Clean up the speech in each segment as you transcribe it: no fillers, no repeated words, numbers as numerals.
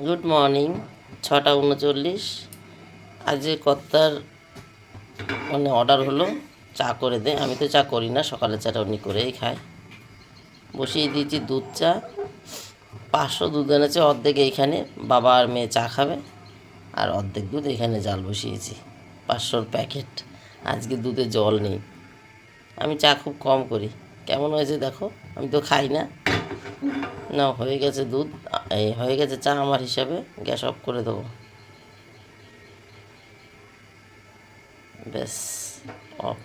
Good morning. 6টা 39। আজ কর্তার অর্ডার হলো চা করে দে। আমি তো চা করি না, সকালে চাটা উনি করেই খায়। বসিয়ে দিয়েছি দুধ চা। 500 দুধ এনেছে, অর্ধেক এইখানে বাবা আর মেয়ে চা খাবে, আর অর্ধেক দুধ এখানে জাল বসিয়েছি। 500 প্যাকেট। আজকে দুধে জল নেই। আমি চা খুব কম করি। কেমন হয়েছে দেখো, আমি তো খাই না। না, হয়ে গেছে দুধ, এই হয়ে গেছে চা আমার হিসাবে। গ্যাস অফ করে দেবো, ব্যাস অফ।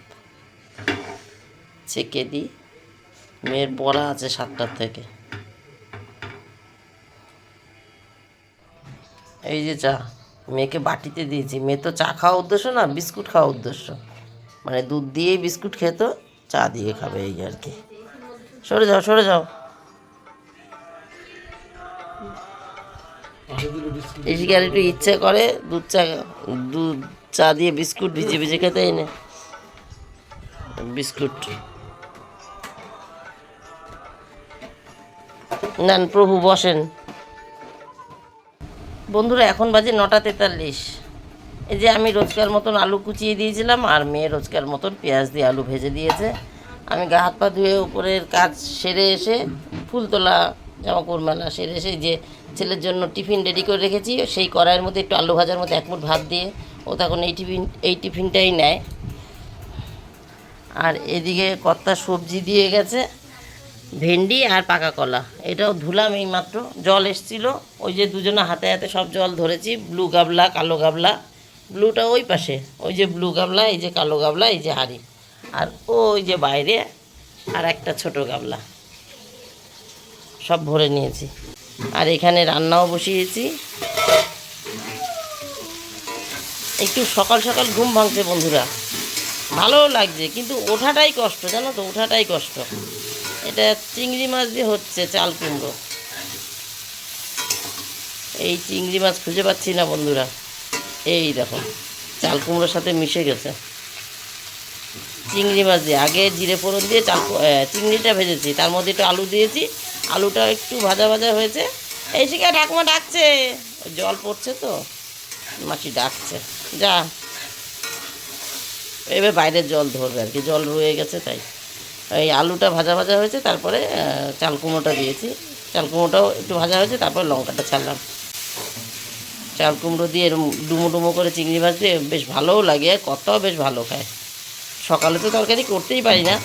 ছেঁকে দিই। মেয়ের পড়া আছে 7টার থেকে। এই যে চা মেয়েকে বাটিতে দিয়েছি। মেয়ে তো চা খাওয়া উদ্দেশ্য না, বিস্কুট খাওয়া উদ্দেশ্য। মানে দুধ দিয়েই বিস্কুট খেত, চা দিয়ে খাবে, এই আর কি। সরে যাও, সরে যাও। এদিকে আর একটু ইচ্ছে করে দুধ চা দিয়ে বিস্কুট ভিজে ভিজে খেতে। এনে বিস্কুট নেন প্রভু, বসেন। বন্ধুরা, এখন বাজে 9টা 43। এই যে আমি রোজকার মতন আলু কুচিয়ে দিয়েছিলাম, আর মেয়ে রোজকার মতন পেঁয়াজ দিয়ে আলু ভেজে দিয়েছে। আমি গা হাত পা ধুয়ে উপরের কাজ সেরে এসে, ফুল তোলা জামাকাপড় মেলা সেরে এসে, যে ছেলের জন্য টিফিন রেডি করে রেখেছি, সেই কড়াইয়ের মধ্যে একটু আলু ভাজার মধ্যে 1 মুঠ ভাত দিয়ে ও তখন এই টিফিনটাই নেয়। আর এদিকে কর্তা সবজি দিয়ে গেছে, ভেন্ডি আর পাকা কলা। এটাও ধুলাম এই মাত্র। জল এসছিল, ওই যে দুজনে হাতে হাতে সব জল ধরেছি। ব্লু গাবলা, কালো গাবলা। ব্লুটা ওই পাশে, ওই যে ব্লু গাবলা, এই যে কালো গাবলা, এই যে হাঁড়ি। আর ওই যে বাইরে আর একটা ছোট গাবলা, সব ভরে নিয়েছি। আর এখানে রান্নাও বসিয়েছি। একটু সকাল সকাল ঘুম ভাঙছে বন্ধুরা, ভালোও লাগছে, কিন্তু ওঠাটাই কষ্ট, জানো তো, ওঠাটাই কষ্ট। এটা চিংড়ি মাছ দিয়ে হচ্ছে চাল কুমড়ো। এই চিংড়ি মাছ খুঁজে পাচ্ছি না বন্ধুরা। এই দেখো, চাল কুমড়োর সাথে মিশে গেছে। চিংড়ি মাছ দিয়ে আগে জিরে ফোড়ন দিয়ে চিংড়িটা ভেজেছি, তার মধ্যে একটু আলু দিয়েছি। আলুটা একটু ভাজা ভাজা হয়েছে। এই শিখা ঠাকুমা ডাকছে, জল পড়ছে তো, মাছি ডাকছে। যা, এবার বাইরের জল ধরবে আর কি, জল রয়ে গেছে তাই। এই আলুটা ভাজা ভাজা হয়েছে, তারপরে চাল কুমড়োটা দিয়েছি। চাল কুমড়োটাও একটু ভাজা হয়েছে, তারপরে লঙ্কাটা ছাড়লাম। চাল কুমড়ো দিয়ে ডুমো ডুমো করে চিংড়ি মাছ দিয়ে বেশ ভালোও লাগে, কতও বেশ ভালো খায়। সকালে তো তরকারি করতেই পারি না।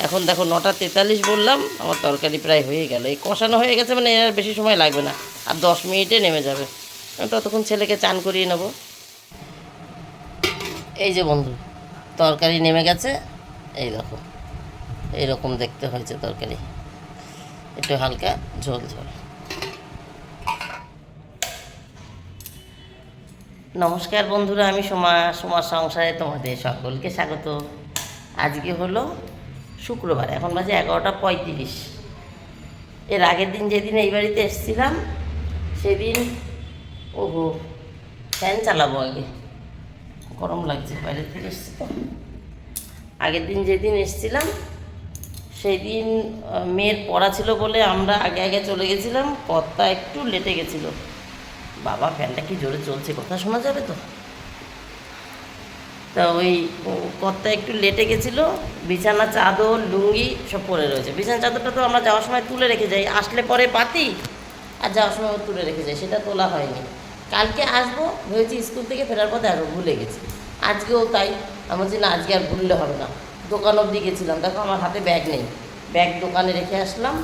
এখন দেখো 9টা 43 বললাম, আমার তরকারি প্রায় হয়ে গেল। এই কষানো হয়ে গেছে, মানে এর আর বেশি সময় লাগবে না, আর 10 মিনিটে নেমে যাবে। ততক্ষণ ছেলেকে চান করিয়ে নেব। এই যে বন্ধু, তরকারি নেমে গেছে। এই দেখো, এইরকম দেখতে হয়েছে তরকারি, একটু হালকা ঝোল ঝোল। নমস্কার বন্ধুরা, আমি সোমার সংসারে তোমাদের সকলকে স্বাগত। আজকে হলো শুক্রবার, এখন বাজে 11টা 35। এর আগের দিন যেদিন এই বাড়িতে এসেছিলাম সেদিন, ওহো, ফ্যান চালাবো আগে, গরম লাগছে, বাইরে থেকে এসছি তো। আগের দিন যেদিন এসেছিলাম সেই দিন মেয়ের পড়া ছিল বলে আমরা আগে আগে চলে গেছিলাম। কর্তা একটু লেটে গেছিলো। বাবা, ফ্যানটা কি জোরে চলছে, কথা শোনা যাবে তো? তা ওই কর্তা একটু লেটে গেছিলো। বিছানা চাদর লুঙ্গি সব পরে রয়েছে। বিছানা চাদরটা তো আমরা যাওয়ার সময় তুলে রেখে যাই, আসলে পরে পাতি, আর যাওয়ার সময় তুলে রেখে যাই, সেটা তোলা হয়নি। কালকে আসবো ভেবেছি, স্কুল থেকে ফেরার পথে আরও ভুলে গেছি। আজকেও তাই, আমি বলছি না, আজকে আর ভুললে হবে না। দোকান অবধি গেছিলাম, দেখো আমার হাতে ব্যাগ নেই, ব্যাগ দোকানে রেখে আসলাম।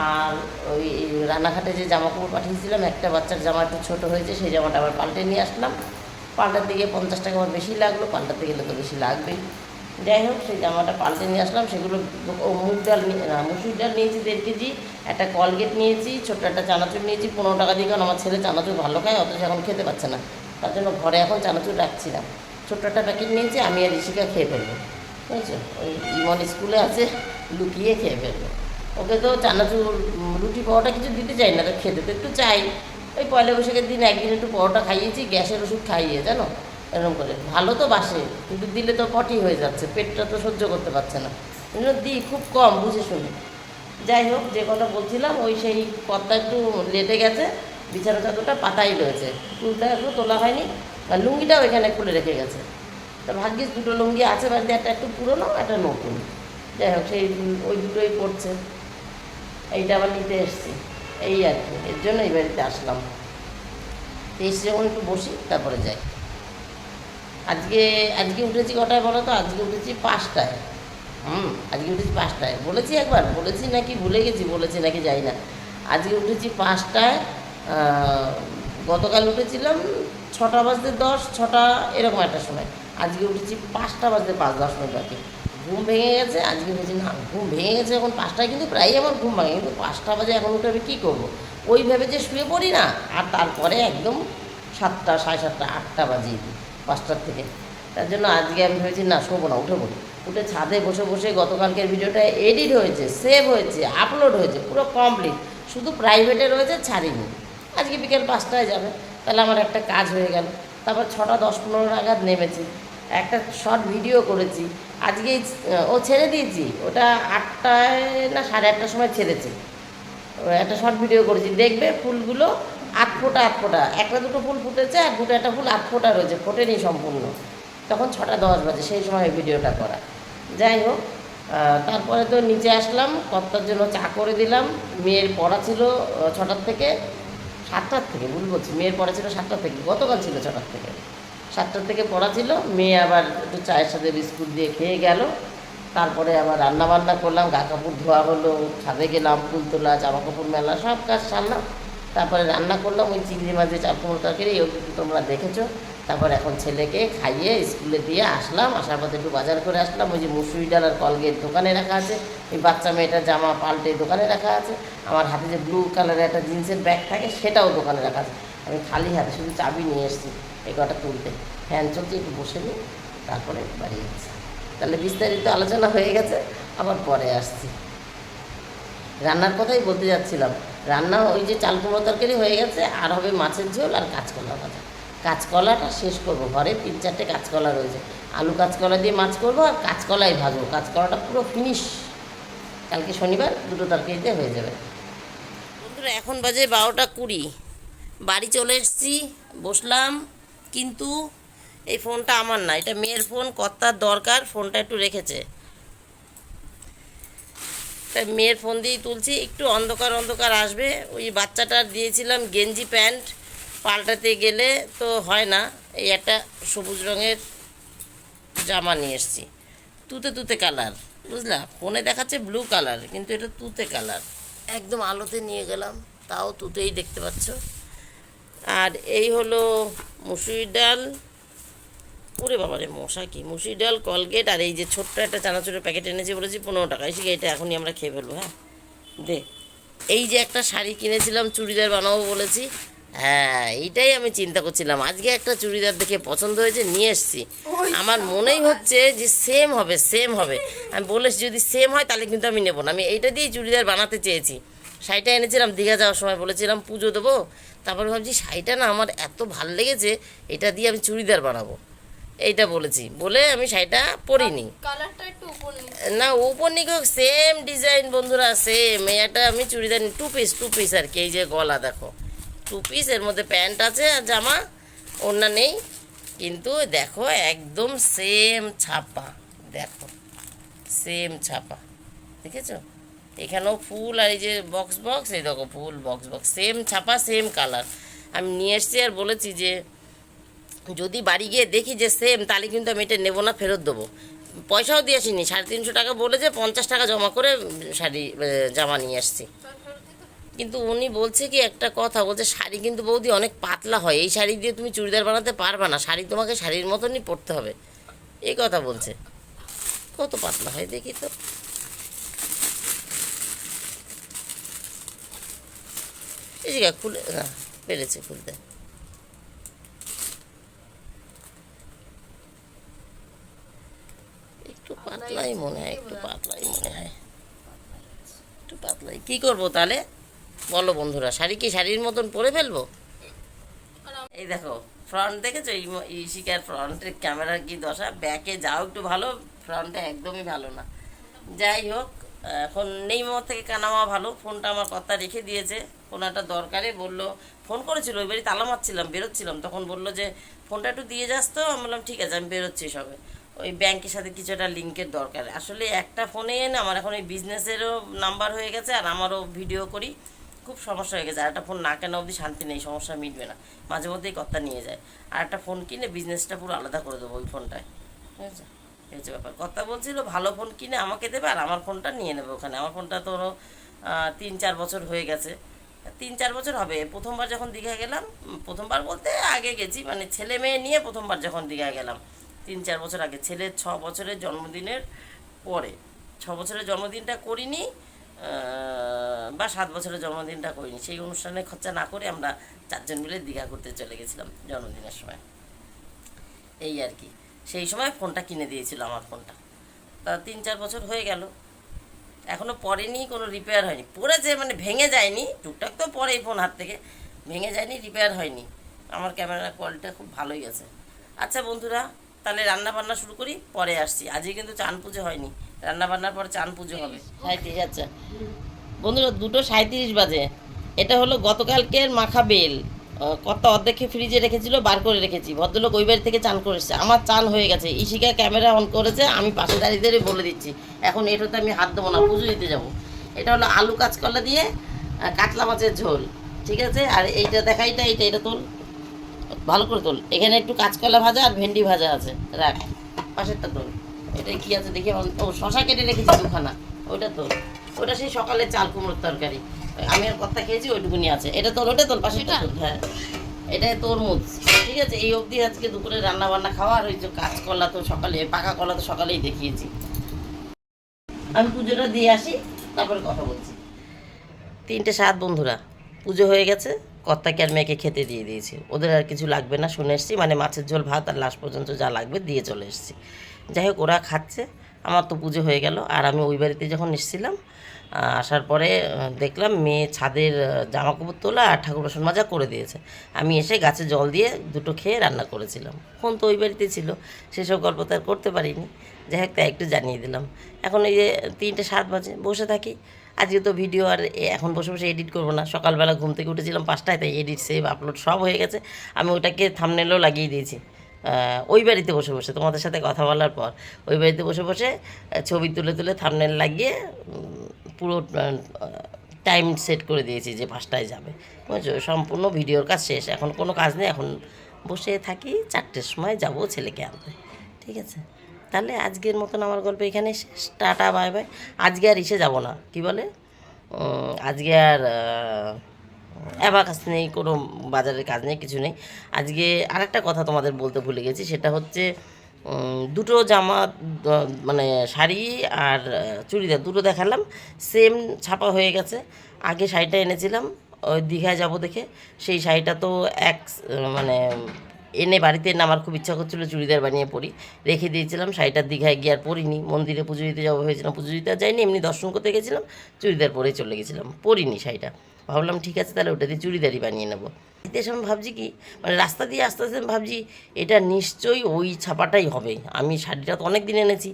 আর ওই রানাঘাটে যে জামা কাপড় পাঠিয়েছিলাম, একটা বাচ্চার জামা একটু ছোটো হয়েছে, সেই জামাটা আবার পাল্টে নিয়ে আসলাম। পাল্টাতে গিয়ে 50 টাকা আমার বেশি লাগলো, পাল্টাতে গেলে তো বেশি লাগবেই। যাই হোক, সেই জামাটা পাল্টে নিয়ে আসলাম। সেগুলো মুগ ডাল মুসুর ডাল নিয়েছি 1.5 কেজি, একটা কলগেট নিয়েছি, ছোট্ট একটা চানাচুর নিয়েছি 15 টাকা দিয়ে, কারণ আমার ছেলে চানাচুর ভালো খায়, অথচ এখন খেতে পাচ্ছে না, তার জন্য ঘরে এখন চানাচুর রাখছি না। ছোট্ট একটা প্যাকেট নিয়েছি, আমি আর ঋষিকা খেয়ে ফেলবো, বুঝেছো? ওই ইমন স্কুলে আছে, লুকিয়ে খেয়ে ফেলবো। ওকে তো চানাচুর রুটি পরোটা কিছু দিতে চাই না, তো খেতে তো একটু চাই। ওই পয়লা বৈশাখের দিন একদিন একটু পরোটা খাইয়েছি, গ্যাসের ওষুধ খাইয়ে, জানো, এরকম করে। ভালো তো বাসে, কিন্তু দিলে তো পটি হয়ে যাচ্ছে, পেটটা তো সহ্য করতে পারছে না, এই জন্য দিই খুব কম, বুঝে শুনে। যাই হোক, যে কথা বলছিলাম, ওই সেই কর্তা একটু লেটে গেছে, বিছানা চাদরটা পাতাই রয়েছে, তুলতে আসবো, তোলা হয়নি। আর লুঙ্গিটাও এখানে খুলে রেখে গেছে। তো ভাগ্যিস দুটো লুঙ্গি আছে বাড়িতে, একটা একটু পুরোনো, একটা নতুন। যাই হোক, সেই ওই দুটোই পড়ছে। এইটা আবার নিতে এসছি, এই আর কি, এর জন্য এই বাড়িতে আসলাম। এসে যখন একটু বসি তারপরে যাই। আজকে আজকে উঠেছি কটায় বলো তো? আজকে উঠেছি 5টায়। আজকে উঠেছি 5টায়, বলেছি একবার, বলেছি নাকি ভুলে গেছি, বলেছি নাকি যাই না। আজকে উঠেছি 5টায়। গতকাল উঠেছিলাম 6টা বাজতে 10, 6টা এরকম একটা সময়। আজকে উঠেছি 5টা বাজতে 5-10 মিনিট বাকি। ঘুম ভেঙে গেছে, আজকে ভেবেছি না ঘুম ভেঙে গেছে যখন 5টায়, কিন্তু প্রায়ই আমার ঘুম ভাঙে, কিন্তু 5টা বাজে এখন উঠে আমি কী করবো? ওই ভেবে যে শুয়ে পড়ি না, আর তারপরে একদম 7টা, 7:30, 8টা বাজিয়ে দিই 5টার থেকে। তার জন্য আজকে আমি ভেবেছি না, শোবো না, উঠে পড়ি। উঠে ছাদে বসে বসে গতকালকের ভিডিওটা এডিট হয়েছে, সেভ হয়েছে, আপলোড হয়েছে, পুরো কমপ্লিট, শুধু প্রাইভেটে রয়েছে, ছাড়িনি। আজকে বিকেল 5টায় যাবে, তাহলে আমার একটা কাজ হয়ে গেল। তারপর 6টা 10-15 নাগাদ নেমেছি, একটা শর্ট ভিডিও করেছি। আজকেই ও ছেড়ে দিয়েছি, ওটা 8টায় না 8:30টার সময় ছেড়েছি। একটা শর্ট ভিডিও করেছি, দেখবে ফুলগুলো 8 ফোঁটা 8 ফোঁটা, একটা দুটো ফুল ফুটেছে আর দুটো একটা ফুল 8 ফোঁটা রয়েছে, ফোটেনি সম্পূর্ণ। তখন 6টা 10 বাজে, সেই সময় ভিডিওটা করা। যাই হোক, তারপরে তো নিচে আসলাম, কর্তার জন্য চা করে দিলাম। মেয়ের পড়া ছিল 6টার থেকে, 7টার থেকে, ভুল বলছি, মেয়ের পড়া ছিল 7টার থেকে, গতকাল ছিল 6টার থেকে। 7টার থেকে পড়া ছিল, মেয়ে আবার একটু চায়ের সাথে বিস্কুট দিয়ে খেয়ে গেল। তারপরে আবার রান্না বান্না করলাম, গা কাপড় ধোয়া হলো, ছাদে গেলাম, ফুল তোলা, জামা কাপড় মেলা, সব কাজ সারলাম। তারপরে রান্না করলাম ওই চিংড়ি মাছের চাল কুমড়ো তরকারি, ওগুলো তোমরা দেখেছো। তারপর এখন ছেলেকে খাইয়ে স্কুলে দিয়ে আসলাম, আসার পথে একটু বাজার করে আসলাম। ওই যে মুসুরি ডাল আর কলগেট দোকানে রাখা আছে, ওই বাচ্চা মেয়েটার জামা পাল্টে দোকানে রাখা আছে। আমার হাতে যে ব্লু কালারের একটা জিন্সের ব্যাগ থাকে, সেটাও দোকানে রাখা আছে। আমি খালি হাতে শুধু চাবি নিয়ে এসেছি এই কটা তুলতে। ফ্যান চলছে, একটু বসে নিই, তারপরে বাড়ি যাচ্ছি। তাহলে বিস্তারিত আলোচনা হয়ে গেছে, আবার পরে আসছি। রান্নার কথাই বলতে যাচ্ছিলাম। রান্না ওই যে চাল কুমড়ো তরকারি হয়ে গেছে, আর হবে মাছের ঝোল আর কাঁচকলা ভাজা। কাঁচকলাটা শেষ করবো, ঘরে 3-4টে কাঁচকলা রয়েছে, আলু কাঁচকলা দিয়ে মাছ করবো আর কাঁচকলাই ভাজবো। কাঁচকলাটা পুরো ফিনিশ, কালকে শনিবার দুটো তরকারিতে হয়ে যাবে। বন্ধুরা, এখন বাজে 12টা 20, বাড়ি চলে এসেছি, বসলাম। কিন্তু এই ফোনটা আমার না, এটা মেয়ের ফোন, কর্তার দরকার, ফোনটা একটু রেখেছে, তাই মেয়ের ফোন দিয়েই তুলছি। একটু অন্ধকার অন্ধকার আসবে। ওই বাচ্চাটার দিয়েছিলাম গেঞ্জি প্যান্ট, পাল্টাতে গেলে তো হয় না, এই একটা সবুজ রঙের জামা নিয়ে এসেছি, তুতে তুতে কালার, বুঝলা? ফোনে দেখাচ্ছে ব্লু কালার, কিন্তু এটা তুতে কালার। একদম আলোতে নিয়ে গেলাম, তাও তুতেই দেখতে পাচ্ছ। আর এই হলো মুসুরির ডাল, ওরে বাবারে মশা কি, মুসুরি ডাল, কলগেট, আর এই যে ছোট্ট একটা চানাচুরের প্যাকেট এনেছি, বলেছি 15 টাকা। এসে এটা এখনই আমরা খেয়ে ফেলবো। হ্যাঁ দে। এই যে একটা শাড়ি কিনেছিলাম, চুড়িদার বানাবো বলেছি, হ্যাঁ এইটাই আমি চিন্তা করছিলাম। আজকে একটা চুড়িদার দেখে পছন্দ হয়েছে, নিয়ে এসছি। আমার মনেই হচ্ছে যে সেম হবে, সেম হবে। আমি বলেছি যদি সেম হয় তাহলে কিন্তু আমি নেবো না। আমি এইটা দিয়েই চুড়িদার বানাতে চেয়েছি। শাড়িটা এনেছিলাম দীঘা যাওয়ার সময়, বলেছিলাম পুজো দেবো। তারপরে ভাবছি শাড়িটা না আমার এত ভালো লেগেছে, এটা দিয়ে আমি চুড়িদার বানাবো, এইটা বলেছি বলে আমি শাড়িটা পরিনি। না উপর নিক, সেম ডিজাইন বন্ধুরা, সেম। এটা আমি চুড়িদার 2 পিস আর কি। এই যে গলা দেখো 2 পিস, এর মধ্যে প্যান্ট আছে আর জামা, ওড়না নেই, কিন্তু দেখো একদম সেম ছাপা, দেখো সেম ছাপা, দেখেছো? এখানেও ফুল, আর এই যে বক্স বক্স, এই দেখো ফুল, বক্স বক্স, সেম ছাপা, সেম কালার। আমি নিয়ে এসছি আর বলেছি যে যদি বাড়ি গিয়ে দেখি যে সেম, তাহলে কিন্তু আমি এটা নেবো না, ফেরত দেবো। পয়সাও দিয়ে আসিনি, 350 টাকা বলেছে, 50 টাকা জমা করে শাড়ি জামা নিয়ে আসছি। কিন্তু উনি বলছে কি একটা কথা, বলছে শাড়ি কিন্তু বৌদি অনেক পাতলা হয়, এই শাড়ি দিয়ে তুমি চুড়িদার বানাতে পারবে না, শাড়ি তোমাকে শাড়ির মতনই পরতে হবে, এই কথা বলছে। কত পাতলা হয় দেখি তো। এই যে খুলে না, পেরেছে খুলতে। একটু পাতলাই মনে হয়, একটু পাতলাই মনে হয়, একটু পাতলাই। কী করবো তাহলে বলো বন্ধুরা? শাড়ি কি শাড়ির মতন পরে ফেলবো? এই দেখো ফ্রন্ট দেখেছো, ইশিকার ফ্রন্টের ক্যামেরার কি দশা। ব্যাকে যাও একটু ভালো, ফ্রন্টে একদমই ভালো না। যাই হোক, এখন নেই মামা থেকে কানামা ভালো, ফোনটা আমার কথা রেখে দিয়েছে। কোনো একটা দরকারে বললো, ফোন করেছিল, ওই বাড়ি তালা মারছিলাম, বেরোচ্ছিলাম, তখন বললো যে ফোনটা একটু দিয়ে যাস তো। আমি বললাম ঠিক আছে, আমি বেরোচ্ছি সবে, ওই ব্যাংকের সাথে কিছু একটা লিঙ্কের দরকার। আসলে একটা ফোনে না আমার এখন এই বিজনেসেরও নাম্বার হয়ে গেছে, আর আমারও ভিডিও করি, খুব সমস্যা হয়ে গেছে। আর একটা ফোন না কেনা অবধি শান্তি নেই, সমস্যা মিটবে না, মাঝে মধ্যেই কথা নিয়ে যায়। আর একটা ফোন কিনে বিজনেসটা পুরো আলাদা করে দেবো ওই ফোনটায়, ঠিক আছে? এই হচ্ছে ব্যাপার। কথা বলছিল ভালো ফোন কিনে আমাকে দেবে, আর আমার ফোনটা নিয়ে নেবে ওখানে। আমার ফোনটা তো 3-4 বছর হয়ে গেছে, 3-4 বছর হবে। প্রথমবার যখন দীঘা গেলাম, প্রথমবার বলতে আগে গেছি, মানে ছেলে মেয়ে নিয়ে প্রথমবার যখন দীঘা গেলাম 3-4 বছর আগে, ছেলের 6 বছরের জন্মদিনের পরে। 6 বছরের জন্মদিনটা করিনি, বা 7 বছরের জন্মদিনটা করিনি, সেই অনুষ্ঠানে খরচা না করে আমরা 4জন মিলে দীঘা করতে চলে গেছিলাম জন্মদিনের সময়, এই আর কি। সেই সময় ফোনটা কিনে দিয়েছিল আমার ফোনটা, তা 3-4 বছর হয়ে গেল, এখনও পড়েনি, কোনো রিপেয়ার হয়নি। পড়েছে মানে ভেঙে যায়নি, টুকটাক তো পরে এই ফোন হাত থেকে, ভেঙে যায়নি, রিপেয়ার হয়নি। আমার ক্যামেরার কোয়ালিটিটা খুব ভালোই আছে। আচ্ছা বন্ধুরা, তাহলে রান্না বান্না শুরু করি, পরে আসছি। আজকে কিন্তু চান পুজো হয়নি, রান্না বান্নার পরে চান পুজো হবে। 37, আচ্ছা বন্ধুরা, 2:37 বাজে। এটা হলো গতকালকের মাখা বেল, কত অর্ধেকে ফ্রিজে রেখেছিল, বার করে রেখেছি। ভদ্রলোক ওই বাড়ি থেকে চান করে এসেছে, আমার চান হয়ে গেছে। ইশিকা ক্যামেরা অন করেছে, আমি পাশে দাঁড়িয়ে দাঁড়িয়ে বলে দিচ্ছি। এখন এটাতে আমি হাত দেবো না, পুজো দিতে যাবো। এটা হলো আলু কাঁচকলা দিয়ে কাতলা মাছের ঝোল, ঠিক আছে? আর এইটা দেখা, এটা তোল, ভালো করে তোল। এখানে একটু কাঁচকলা ভাজা আর ভেন্ডি ভাজা আছে, রাখ। পাশেরটা তোল, এটা কি আছে দেখি। ও শশা কেটে রেখেছি 2খানা, ওইটা তোল। ওটা সেই সকালে চাল কুমড়োর তরকারি, আমি আর কর্তা খেয়েছি, ওইটুকুনি আছে। এটা তোল, ওটা তোল, পাশেরটা তোল। হ্যাঁ, এটা তরমুজ, ঠিক আছে? এই অবধি আজকে দুপুরে রান্না বান্না খাওয়া। আর ওই যে কাঁচকলা তো সকালে, পাকা কলা তো সকালেই দেখিয়েছি। আমি পুজোটা দিয়ে আসি, তারপরে কথা বলছি। 3:07 বন্ধুরা, পুজো হয়ে গেছে। কর্তাকে আর মেয়েকে খেতে দিয়ে দিয়েছি, ওদের আর কিছু লাগবে না শুনে এসেছি, মানে মাছের ঝোল ভাত আর লাস্ট পর্যন্ত যা লাগবে দিয়ে চলে এসেছি। যাই হোক, ওরা খাচ্ছে, আমার তো পুজো হয়ে গেল। আর আমি ওই বাড়িতে যখন এসেছিলাম, আসার পরে দেখলাম মেয়ে ছাদের জামা কাপড় তোলা আর ঠাকুর বাসন মাজা করে দিয়েছে। আমি এসে গাছে জল দিয়ে দুটো খেয়ে রান্না করেছিলাম। ফোন তো ওই বাড়িতে ছিল, সেসব গল্প তো আর করতে পারিনি। যাই হোক, তাই একটু জানিয়ে দিলাম। এখন এই যে 3:07 বাজে, বসে থাকি। আজকে তো ভিডিও আর এখন বসে বসে এডিট করবো না, সকালবেলা ঘুম থেকে উঠেছিলাম 5টায়, তাই এডিট সেভ আপলোড সব হয়ে গেছে। আমি ওটাকে থাম্বনেলও লাগিয়ে দিয়েছি। ওই বাড়িতে বসে বসে তোমাদের সাথে কথা বলার পর ওই বাড়িতে বসে বসে ছবি তুলে তুলে থাম্বনেল লাগিয়ে পুরো টাইম সেট করে দিয়েছি যে 5টায় যাবে, বুঝছো? সম্পূর্ণ ভিডিওর কাজ শেষ, এখন কোনো কাজ নেই। এখন বসে থাকি, 4টের সময় যাব ছেলেকে আনতে, ঠিক আছে? তাহলে আজকের মতন আমার গল্প এখানে শেষ। Tata, bye bye. আজকে আর ইসে যাব না, কি বলে, আজকে আর অ্যাবাকাস নেই, কোনো বাজারের কাজ নেই, কিছু নেই। আজকে আরেকটা কথা তোমাদের বলতে ভুলে গেছি, সেটা হচ্ছে দুটো জামা, মানে শাড়ি আর চুড়িদার দুটো দেখালাম, সেম ছাপা হয়ে গেছে। আগে শাড়িটা এনেছিলাম ওই দীঘায় যাব দেখে, সেই শাড়িটা তো মানে এনে বাড়িতে এনে আমার খুব ইচ্ছা করছিলো চুড়িদার বানিয়ে পরি, রেখে দিয়েছিলাম। শাড়িটা দীঘায় গিয়ে আর পরিনি, মন্দিরে পুজো দিতে যাবো ভেবেছিলাম, পুজো দিতে যাইনি, এমনি দর্শন করতে গেছিলাম, চুড়িদার পরেই চলে গেছিলাম, পরিনি শাড়িটা। ভাবলাম ঠিক আছে, তাহলে ওটা দিয়ে চুড়িদারই বানিয়ে নেবো। এসে আমি ভাবছি কি, মানে রাস্তা দিয়ে আস্তে আস্তে আমি ভাবছি এটা নিশ্চয়ই ওই ছাপাটাই হবে। আমি শাড়িটা তো অনেক দিন এনেছি,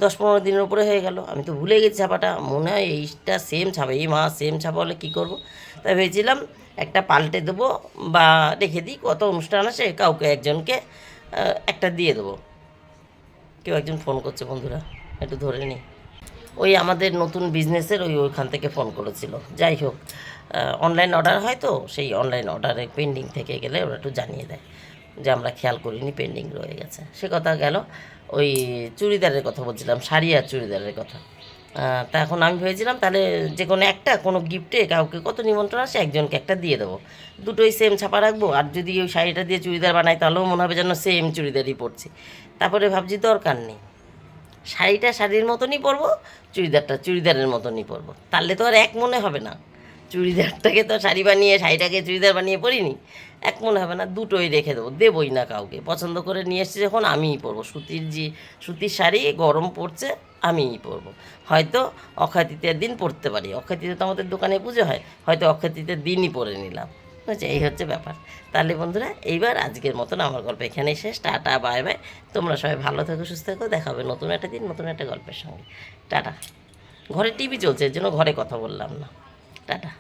10-15 দিনের উপরে হয়ে গেল, আমি তো ভুলে গেছি ছাপাটা। মনে হয় এইটা সেম ছাপা, এই মা সেম ছাপা হলে কী করবো? তাই ভেবেছিলাম একটা পাল্টে দেবো বা রেখে দিই, কত অনুষ্ঠান আসে, কাউকে একজনকে একটা দিয়ে দেবো। কেউ একজন ফোন করছে বন্ধুরা, একটু ধরে নিই। ওই আমাদের নতুন বিজনেসের ওইখান থেকে ফোন করেছিল। যাই হোক, অনলাইন অর্ডার হয় তো, সেই অনলাইন অর্ডারে পেন্ডিং থেকে গেলে ওরা একটু জানিয়ে দেয় যে আমরা খেয়াল করিনি, পেন্ডিং রয়ে গেছে। সে কথা গেল। ওই চুড়িদারের কথা বলছিলাম, শাড়ি আর চুড়িদারের কথা। তা এখন আমি ভেবেছিলাম তাহলে যে কোনো একটা, কোনো গিফটে কাউকে কত নিমন্ত্রণ আসে, একজনকে একটা দিয়ে দেবো। দুটোই সেম ছাপা রাখবো, আর যদি ওই শাড়িটা দিয়ে চুড়িদার বানাই তাহলেও মনে হবে যেন সেম চুড়িদারই পরছি। তারপরে ভাবছি দরকার নেই, শাড়িটা শাড়ির মতনই পরবো, চুড়িদারটা চুড়িদারের মতনই পরবো, তাহলে তো আর এক মনে হবে না। চুড়িদারটাকে তো শাড়ি বানিয়ে, শাড়িটাকে চুড়িদার বানিয়ে পরিনি, এক মনে হবে না। দুটোই রেখে দেবো, দেবই না কাউকে। পছন্দ করে নিয়ে এসেছি যখন, আমিই পরবো। সুতির শাড়ি গরম পড়ছে, আমিই পরবো। হয়তো অক্ষয় তৃতীয়ার দিন পরতে পারি, অক্ষয় তৃতীয়া তো আমাদের দোকানে পুজো হয়, হয়তো অক্ষয় তৃতীয়ার দিনই পরে নিলাম, বুঝছে? এই হচ্ছে ব্যাপার। তাহলে বন্ধুরা, এইবার আজকের মতন আমার গল্প এখানেই শেষ। Tata, bye bye. তোমরা সবাই ভালো থেকো, সুস্থ থেকো, দেখা হবে নতুন একটা দিন নতুন একটা গল্পের সঙ্গে। টাটা, ঘরে টিভি চলছে, এর জন্য ঘরে কথা বললাম না। টাটা।